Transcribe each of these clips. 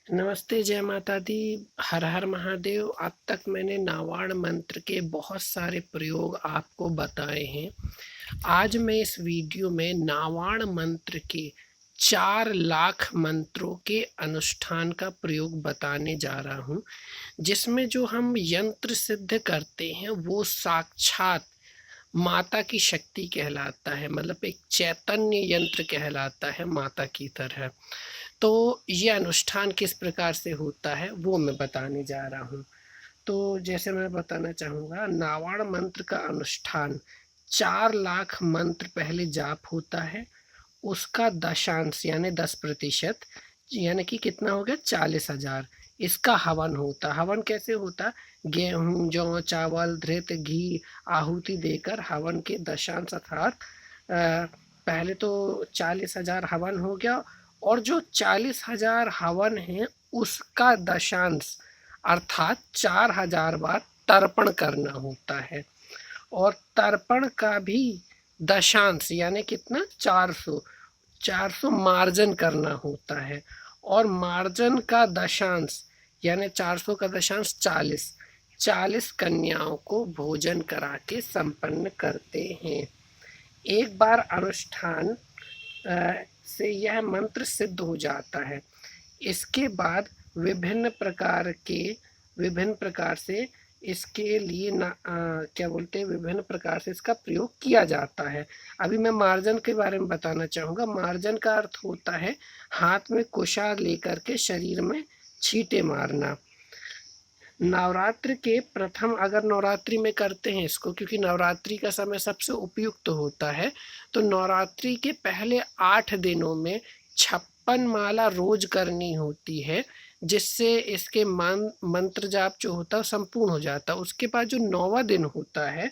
नमस्ते, जय माता दी। हर हर महादेव। अब तक मैंने नावाण मंत्र के बहुत सारे प्रयोग आपको बताए हैं। आज मैं इस वीडियो में नावाण मंत्र के 4 लाख मंत्रों के अनुष्ठान का प्रयोग बताने जा रहा हूँ, जिसमें जो हम यंत्र सिद्ध करते हैं वो साक्षात माता की शक्ति कहलाता है, मतलब एक चैतन्य यंत्र कहलाता है माता की तरह। तो ये अनुष्ठान किस प्रकार से होता है वो मैं बताने जा रहा हूँ। तो जैसे मैं बताना चाहूँगा, नावाण मंत्र का अनुष्ठान 4 लाख मंत्र पहले जाप होता है। उसका दशांश यानी 10%, यानी कि कितना हो गया 40,000, इसका हवन होता। हवन कैसे होता? गेहूं, जौ, चावल, घृत, घी आहुति देकर हवन के दशांश अर्थात पहले तो 40,000 हवन हो गया, और जो 40,000 हवन है उसका दशांश अर्थात 4,000 बार तर्पण करना होता है। और तर्पण का भी दशांश यानी कितना 400 मार्जन करना होता है। और मार्जन का दशांश यानी 400 का दशांश 40 कन्याओं को भोजन करा के संपन्न करते हैं। एक बार अनुष्ठान से यह मंत्र सिद्ध हो जाता है। इसके बाद विभिन्न प्रकार से इसके लिए क्या बोलते हैं, विभिन्न प्रकार से इसका प्रयोग किया जाता है। अभी मैं मार्जन के बारे में बताना चाहूँगा। मार्जन का अर्थ होता है हाथ में कुशा लेकर के शरीर में छींटे मारना। नवरात्र के प्रथम, अगर नवरात्रि में करते हैं इसको, क्योंकि नवरात्रि का समय सबसे उपयुक्त होता है, तो नवरात्रि के पहले 8 दिनों में 56 माला रोज करनी होती है, जिससे इसके मंत्र जाप जो होता है संपूर्ण हो जाता है। उसके बाद जो 9वां दिन होता है,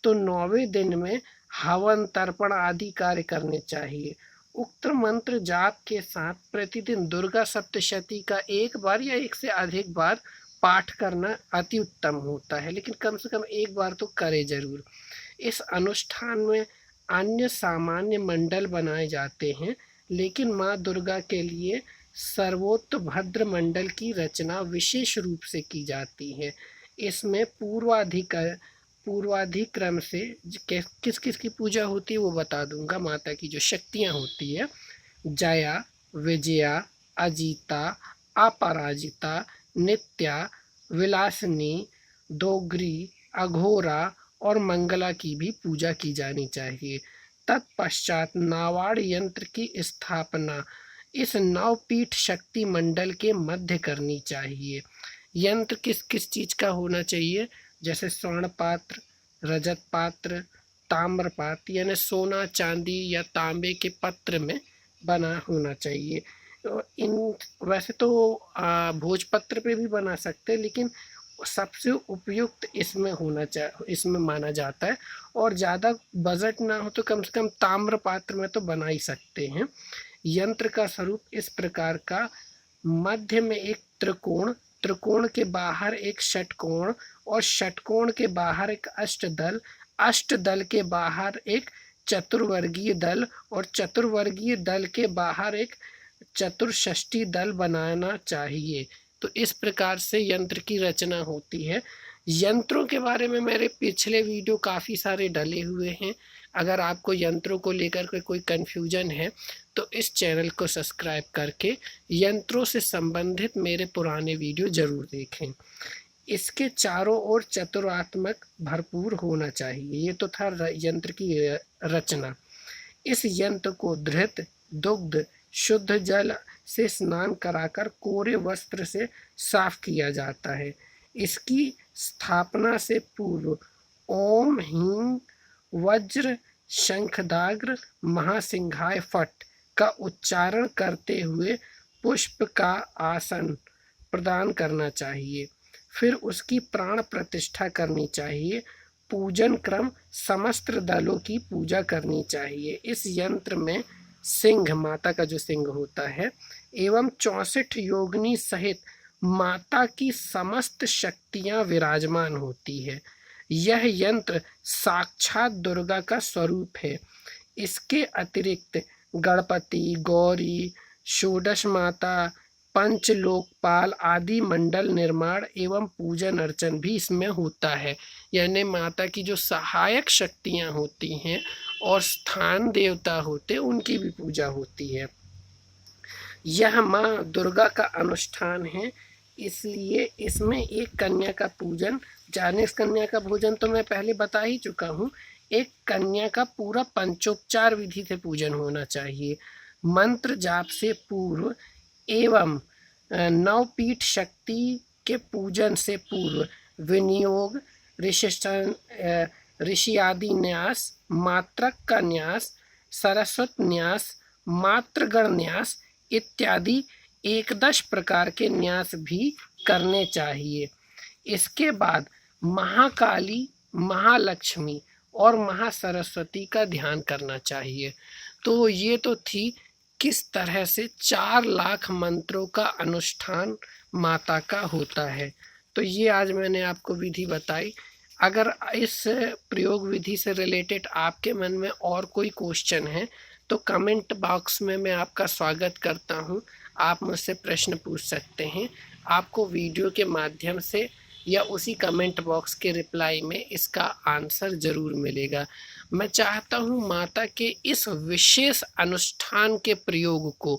तो 9वें दिन में हवन, तर्पण आदि कार्य करने चाहिए। उक्त मंत्र जाप के साथ प्रतिदिन दुर्गा सप्तशती का एक बार या एक से अधिक बार पाठ करना अति उत्तम होता है, लेकिन कम से कम एक बार तो करे जरूर। इस अनुष्ठान में अन्य सामान्य मंडल बनाए जाते हैं, लेकिन माँ दुर्गा के लिए सर्वोत्तभद्र मंडल की रचना विशेष रूप से की जाती है। इसमें पूर्वाधिक्रम से किस किस की पूजा होती है वो बता दूंगा। माता की जो शक्तियाँ होती है, जया, विजया, अजीता, अपराजिता, नित्या, विलासिनी, दोगरी, अघोरा और मंगला की भी पूजा की जानी चाहिए। तत्पश्चात नावाड़ यंत्र की स्थापना इस नवपीठ शक्ति मंडल के मध्य करनी चाहिए। यंत्र किस किस चीज का होना चाहिए? जैसे स्वर्ण पात्र, रजत पात्र, ताम्र पात्र यानी सोना, चांदी या तांबे के पत्र में बना होना चाहिए। तो इन वैसे तो भोजपत्र पे भी बना सकते हैं, लेकिन सबसे उपयुक्त इसमें माना जाता है। और ज़्यादा बजट ना हो तो कम से कम ताम्र पात्र में तो बना ही सकते हैं। यंत्र का स्वरूप इस प्रकार का: मध्य में एक त्रिकोण, त्रिकोण के बाहर एक षटकोण और षटकोण के बाहर एक अष्टदल, अष्टदल के बाहर एक चतुर्वर्गीय दल और चतुर्वर्गीय दल के बाहर एक चतुष्षष्ठी दल बनाना चाहिए। तो इस प्रकार से यंत्र की रचना होती है। यंत्रों के बारे में मेरे पिछले वीडियो काफ़ी सारे डले हुए हैं। अगर आपको यंत्रों को लेकर के कोई कन्फ्यूजन है तो इस चैनल को सब्सक्राइब करके यंत्रों से संबंधित मेरे पुराने वीडियो जरूर देखें। इसके चारों ओर चतुरात्मक भरपूर होना चाहिए। ये तो था यंत्र की रचना। इस यंत्र को धृत, दुग्ध, शुद्ध जल से स्नान कराकर कोरे वस्त्र से साफ किया जाता है। इसकी स्थापना से पूर्व ओम ह्रीं वज्र शंखदाग्र महासिंहाय फट का उच्चारण करते हुए पुष्प का आसन प्रदान करना चाहिए। फिर उसकी प्राण प्रतिष्ठा करनी चाहिए। पूजन क्रम समस्त दलों की पूजा करनी चाहिए। इस यंत्र में सिंह, माता का जो सिंह होता है, एवं 64 योगिनी सहित माता की समस्त शक्तियां विराजमान होती है। यह यंत्र साक्षात दुर्गा का स्वरूप है। इसके अतिरिक्त गणपति, गौरी, षोडश माता, पंच लोकपाल आदि मंडल निर्माण एवं पूजन अर्चन भी इसमें होता है। यानी माता की जो सहायक शक्तियाँ होती हैं और स्थान देवता होते उनकी भी पूजा होती है। यह माँ दुर्गा का अनुष्ठान है, इसलिए इसमें एक कन्या का पूजन, जाने इस कन्या का भोजन तो मैं पहले बता ही चुका हूँ। एक कन्या का पूरा पंचोपचार विधि से पूजन होना चाहिए। मंत्र जाप से पूर्व एवं नवपीठ शक्ति के पूजन से पूर्व विनियोग, ऋषि आदि न्यास, मात्रक का न्यास, सरस्वत न्यास, मातृगण न्यास इत्यादि 11 प्रकार के न्यास भी करने चाहिए। इसके बाद महाकाली, महालक्ष्मी और महासरस्वती का ध्यान करना चाहिए। तो ये तो थी किस तरह से 4 लाख मंत्रों का अनुष्ठान माता का होता है। तो ये आज मैंने आपको विधि बताई। अगर इस प्रयोग विधि से रिलेटेड आपके मन में और कोई क्वेश्चन है तो कमेंट बॉक्स में मैं आपका स्वागत करता हूं। आप मुझसे प्रश्न पूछ सकते हैं। आपको वीडियो के माध्यम से या उसी कमेंट बॉक्स के रिप्लाई में इसका आंसर ज़रूर मिलेगा। मैं चाहता हूं माता के इस विशेष अनुष्ठान के प्रयोग को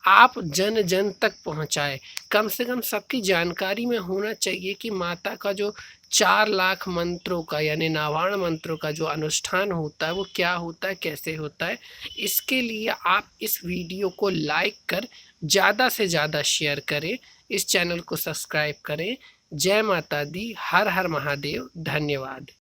आप जन जन तक पहुंचाएं। कम से कम सबकी जानकारी में होना चाहिए कि माता का जो 4 लाख मंत्रों का यानी 99 मंत्रों का जो अनुष्ठान होता है वो क्या होता है, कैसे होता है। इसके लिए आप इस वीडियो को लाइक कर ज़्यादा से ज़्यादा शेयर करें, इस चैनल को सब्सक्राइब करें। जय माता दी, हर हर महादेव, धन्यवाद।